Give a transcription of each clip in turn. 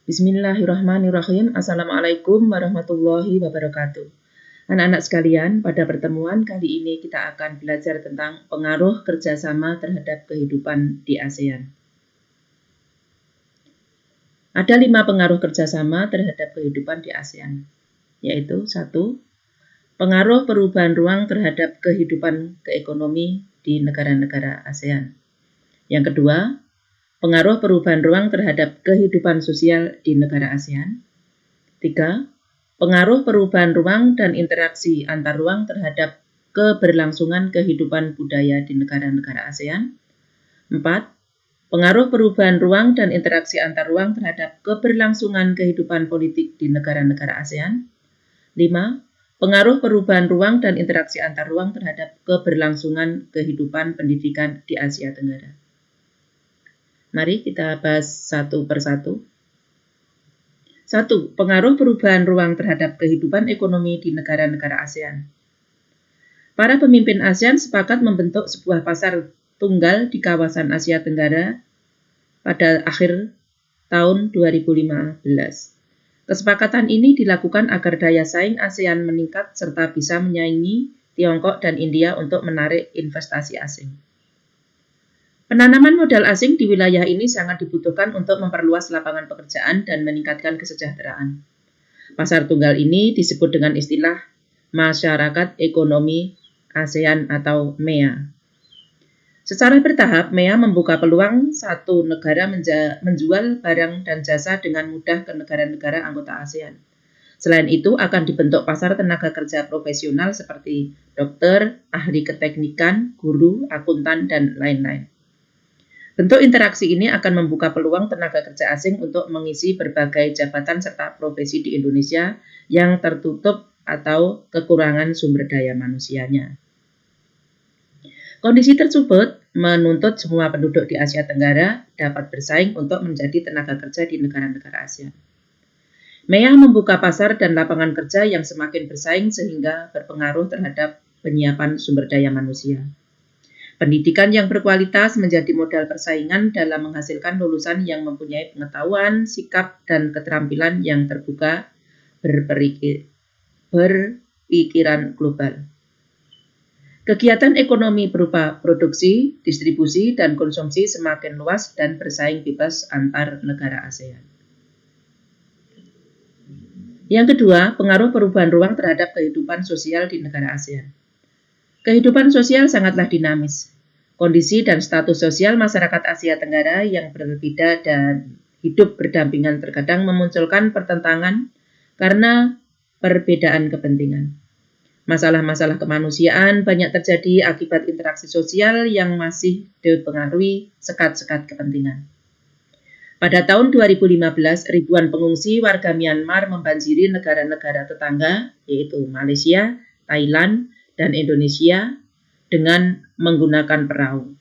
Bismillahirrahmanirrahim. Assalamualaikum warahmatullahi wabarakatuh. Anak-anak sekalian, pada pertemuan kali ini kita akan belajar tentang pengaruh kerjasama terhadap kehidupan di ASEAN. Ada 5 pengaruh kerjasama terhadap kehidupan di ASEAN, yaitu 1. Pengaruh perubahan ruang terhadap kehidupan keekonomi di negara-negara ASEAN. Yang kedua, pengaruh perubahan ruang terhadap kehidupan sosial di negara ASEAN. 3. Pengaruh perubahan ruang dan interaksi antar ruang terhadap keberlangsungan kehidupan budaya di negara-negara ASEAN. 4. Pengaruh perubahan ruang dan interaksi antar ruang terhadap keberlangsungan kehidupan politik di negara-negara ASEAN. 5. Pengaruh perubahan ruang dan interaksi antar ruang terhadap keberlangsungan kehidupan pendidikan di Asia Tenggara. Mari kita bahas satu persatu. 1. Pengaruh perubahan ruang terhadap kehidupan ekonomi di negara-negara ASEAN. Para pemimpin ASEAN sepakat membentuk sebuah pasar tunggal di kawasan Asia Tenggara pada akhir tahun 2015. Kesepakatan ini dilakukan agar daya saing ASEAN meningkat serta bisa menyaingi Tiongkok dan India untuk menarik investasi asing. Penanaman modal asing di wilayah ini sangat dibutuhkan untuk memperluas lapangan pekerjaan dan meningkatkan kesejahteraan. Pasar tunggal ini disebut dengan istilah Masyarakat Ekonomi ASEAN atau MEA. Secara bertahap, MEA membuka peluang satu negara menjual barang dan jasa dengan mudah ke negara-negara anggota ASEAN. Selain itu, akan dibentuk pasar tenaga kerja profesional seperti dokter, ahli keteknikan, guru, akuntan, dan lain-lain. Bentuk interaksi ini akan membuka peluang tenaga kerja asing untuk mengisi berbagai jabatan serta profesi di Indonesia yang tertutup atau kekurangan sumber daya manusianya. Kondisi tersebut menuntut semua penduduk di Asia Tenggara dapat bersaing untuk menjadi tenaga kerja di negara-negara ASEAN. MEA membuka pasar dan lapangan kerja yang semakin bersaing sehingga berpengaruh terhadap penyiapan sumber daya manusia. Pendidikan yang berkualitas menjadi modal persaingan dalam menghasilkan lulusan yang mempunyai pengetahuan, sikap, dan keterampilan yang terbuka berpikiran global. Kegiatan ekonomi berupa produksi, distribusi, dan konsumsi semakin luas dan bersaing bebas antar negara ASEAN. Yang kedua, pengaruh perubahan ruang terhadap kehidupan sosial di negara ASEAN. Kehidupan sosial sangatlah dinamis. Kondisi dan status sosial masyarakat Asia Tenggara yang berbeda dan hidup berdampingan terkadang memunculkan pertentangan karena perbedaan kepentingan. Masalah-masalah kemanusiaan banyak terjadi akibat interaksi sosial yang masih dipengaruhi sekat-sekat kepentingan. Pada tahun 2015, ribuan pengungsi warga Myanmar membanjiri negara-negara tetangga, yaitu Malaysia, Thailand, dan Indonesia dengan menggunakan perahu.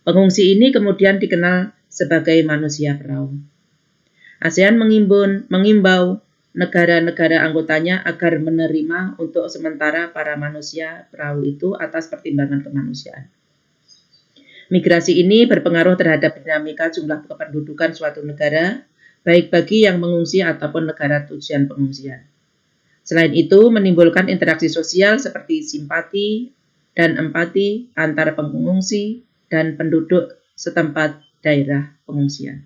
Pengungsi ini kemudian dikenal sebagai manusia perahu. ASEAN mengimbau negara-negara anggotanya agar menerima untuk sementara para manusia perahu itu atas pertimbangan kemanusiaan. Migrasi ini berpengaruh terhadap dinamika jumlah kependudukan suatu negara, baik bagi yang mengungsi ataupun negara tujuan pengungsian. Selain itu, menimbulkan interaksi sosial seperti simpati dan empati antara pengungsi dan penduduk setempat daerah pengungsian.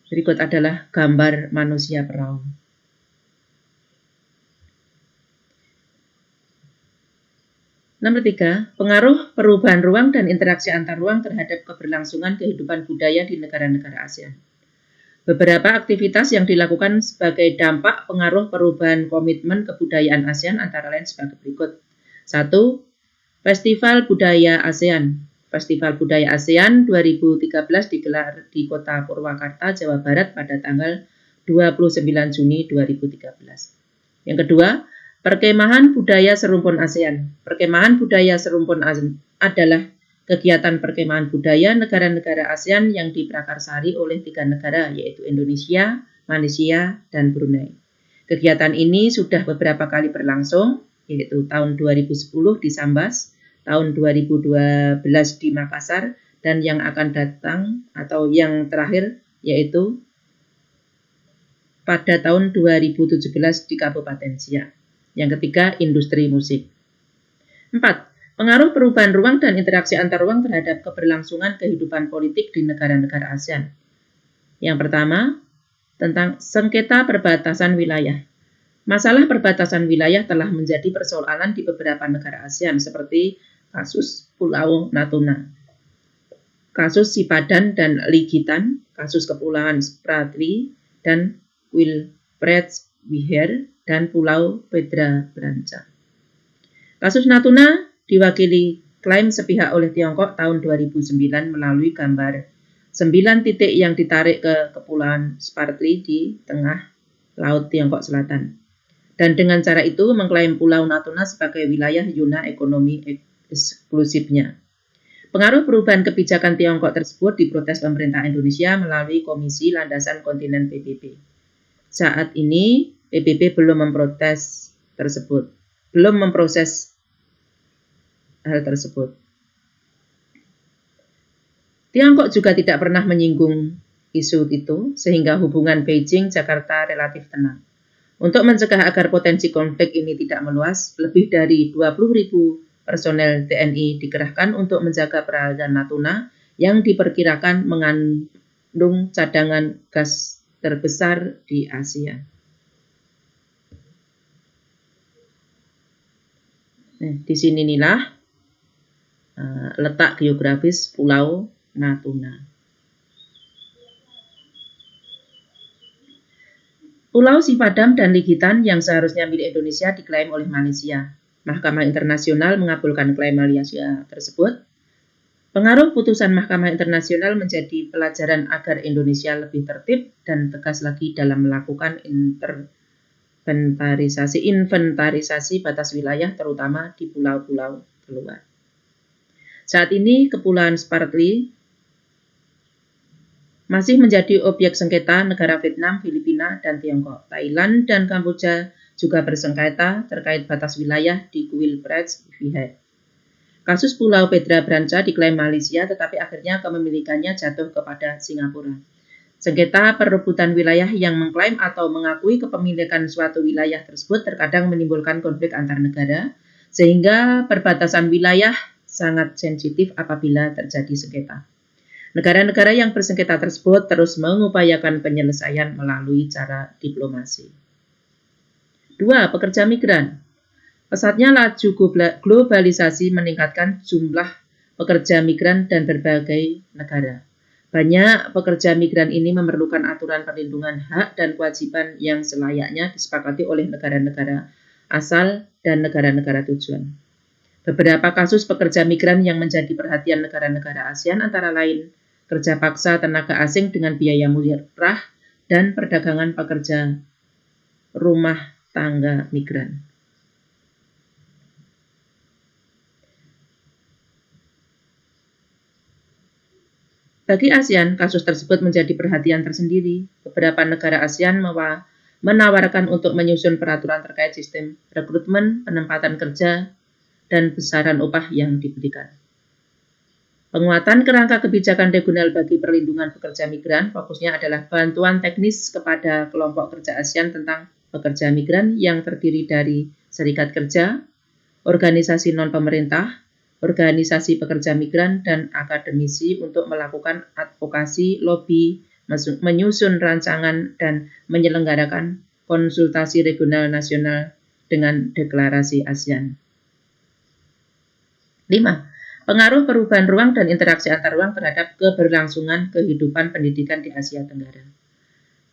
Berikut adalah gambar manusia perahu. Nomor 3, pengaruh perubahan ruang dan interaksi antar ruang terhadap keberlangsungan kehidupan budaya di negara-negara ASEAN. Beberapa aktivitas yang dilakukan sebagai dampak pengaruh perubahan komitmen kebudayaan ASEAN antara lain sebagai berikut. 1. Festival Budaya ASEAN. Festival Budaya ASEAN 2013 digelar di kota Purwakarta, Jawa Barat pada tanggal 29 Juni 2013. Yang kedua, Perkemahan Budaya Serumpun ASEAN. Perkemahan Budaya Serumpun ASEAN adalah kegiatan perkemahan budaya negara-negara ASEAN yang diprakarsari oleh 3 negara, yaitu Indonesia, Malaysia, dan Brunei. Kegiatan ini sudah beberapa kali berlangsung, yaitu tahun 2010 di Sambas, tahun 2012 di Makassar, dan yang akan datang atau yang terakhir yaitu pada tahun 2017 di Kabupaten Siak. Yang ketiga, industri musik. 4. Pengaruh perubahan ruang dan interaksi antar ruang terhadap keberlangsungan kehidupan politik di negara-negara ASEAN. Yang pertama, tentang sengketa perbatasan wilayah. Masalah perbatasan wilayah telah menjadi persoalan di beberapa negara ASEAN seperti kasus Pulau Natuna, kasus Sipadan dan Ligitan, kasus Kepulauan Spratly dan Wilfred Wiher, dan Pulau Pedra Branca. Kasus Natuna diwakili klaim sepihak oleh Tiongkok tahun 2009 melalui gambar 9 titik yang ditarik ke Kepulauan Spratly di tengah Laut Tiongkok Selatan. Dan dengan cara itu mengklaim Pulau Natuna sebagai wilayah zona ekonomi eksklusifnya. Pengaruh perubahan kebijakan Tiongkok tersebut diprotes pemerintah Indonesia melalui Komisi Landasan Kontinen PBB. Saat ini PBB belum memproses hal tersebut. Tiongkok juga tidak pernah menyinggung isu itu, sehingga hubungan Beijing-Jakarta relatif tenang. Untuk mencegah agar potensi konflik ini tidak meluas, lebih dari 20.000 personel TNI dikerahkan untuk menjaga perairan Natuna yang diperkirakan mengandung cadangan gas terbesar di Asia. Di sini inilah letak geografis Pulau Natuna. Pulau Sipadam dan Ligitan yang seharusnya milik Indonesia diklaim oleh Malaysia. Mahkamah Internasional mengabulkan klaim Malaysia tersebut. Pengaruh putusan Mahkamah Internasional menjadi pelajaran agar Indonesia lebih tertib dan tegas lagi dalam melakukan inventarisasi batas wilayah terutama di pulau-pulau terluar. Saat ini Kepulauan Spratly masih menjadi objek sengketa negara Vietnam, Filipina, dan Tiongkok. Thailand dan Kamboja juga bersengketa terkait batas wilayah di Wilfred Wiher. Kasus Pulau Pedra Branca diklaim Malaysia, tetapi akhirnya kepemilikannya jatuh kepada Singapura. Sengketa perebutan wilayah yang mengklaim atau mengakui kepemilikan suatu wilayah tersebut terkadang menimbulkan konflik antar negara, sehingga perbatasan wilayah sangat sensitif apabila terjadi sengketa. Negara-negara yang bersengketa tersebut terus mengupayakan penyelesaian melalui cara diplomasi. 2. Pekerja migran. Pesatnya laju globalisasi meningkatkan jumlah pekerja migran dan berbagai negara. Banyak pekerja migran ini memerlukan aturan perlindungan hak dan kewajiban yang selayaknya disepakati oleh negara-negara asal dan negara-negara tujuan. Beberapa kasus pekerja migran yang menjadi perhatian negara-negara ASEAN antara lain kerja paksa tenaga asing dengan biaya murah dan perdagangan pekerja rumah tangga migran. Bagi ASEAN, kasus tersebut menjadi perhatian tersendiri. Beberapa negara ASEAN menawarkan untuk menyusun peraturan terkait sistem rekrutmen, penempatan kerja, dan besaran upah yang diberikan. Penguatan kerangka kebijakan regional bagi perlindungan pekerja migran fokusnya adalah bantuan teknis kepada kelompok kerja ASEAN tentang pekerja migran yang terdiri dari serikat kerja, organisasi non-pemerintah, organisasi pekerja migran, dan akademisi untuk melakukan advokasi, lobi, menyusun rancangan, dan menyelenggarakan konsultasi regional nasional dengan deklarasi ASEAN. 5. Pengaruh perubahan ruang dan interaksi antar ruang terhadap keberlangsungan kehidupan pendidikan di Asia Tenggara.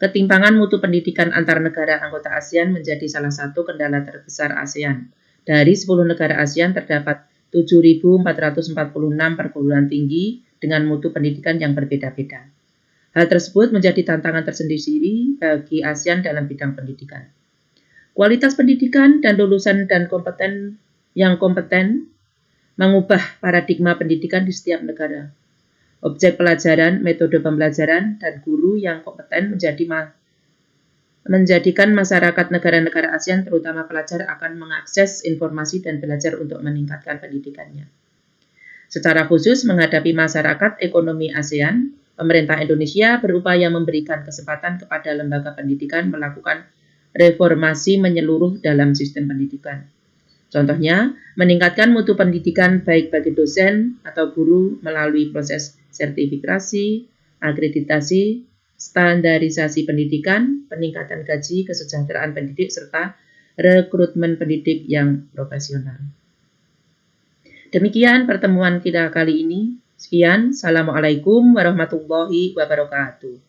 Ketimpangan mutu pendidikan antar negara anggota ASEAN menjadi salah satu kendala terbesar ASEAN. Dari 10 negara ASEAN terdapat 7.446 perguruan tinggi dengan mutu pendidikan yang berbeda-beda. Hal tersebut menjadi tantangan tersendiri bagi ASEAN dalam bidang pendidikan. Kualitas pendidikan dan lulusan dan kompeten mengubah paradigma pendidikan di setiap negara. Objek pelajaran, metode pembelajaran, dan guru yang kompeten menjadikan masyarakat negara-negara ASEAN, terutama pelajar, akan mengakses informasi dan belajar untuk meningkatkan pendidikannya. Secara khusus menghadapi masyarakat ekonomi ASEAN, pemerintah Indonesia berupaya memberikan kesempatan kepada lembaga pendidikan melakukan reformasi menyeluruh dalam sistem pendidikan. Contohnya, meningkatkan mutu pendidikan baik bagi dosen atau guru melalui proses sertifikasi, akreditasi, standarisasi pendidikan, peningkatan gaji, kesejahteraan pendidik, serta rekrutmen pendidik yang profesional. Demikian pertemuan kita kali ini. Sekian, Assalamualaikum warahmatullahi wabarakatuh.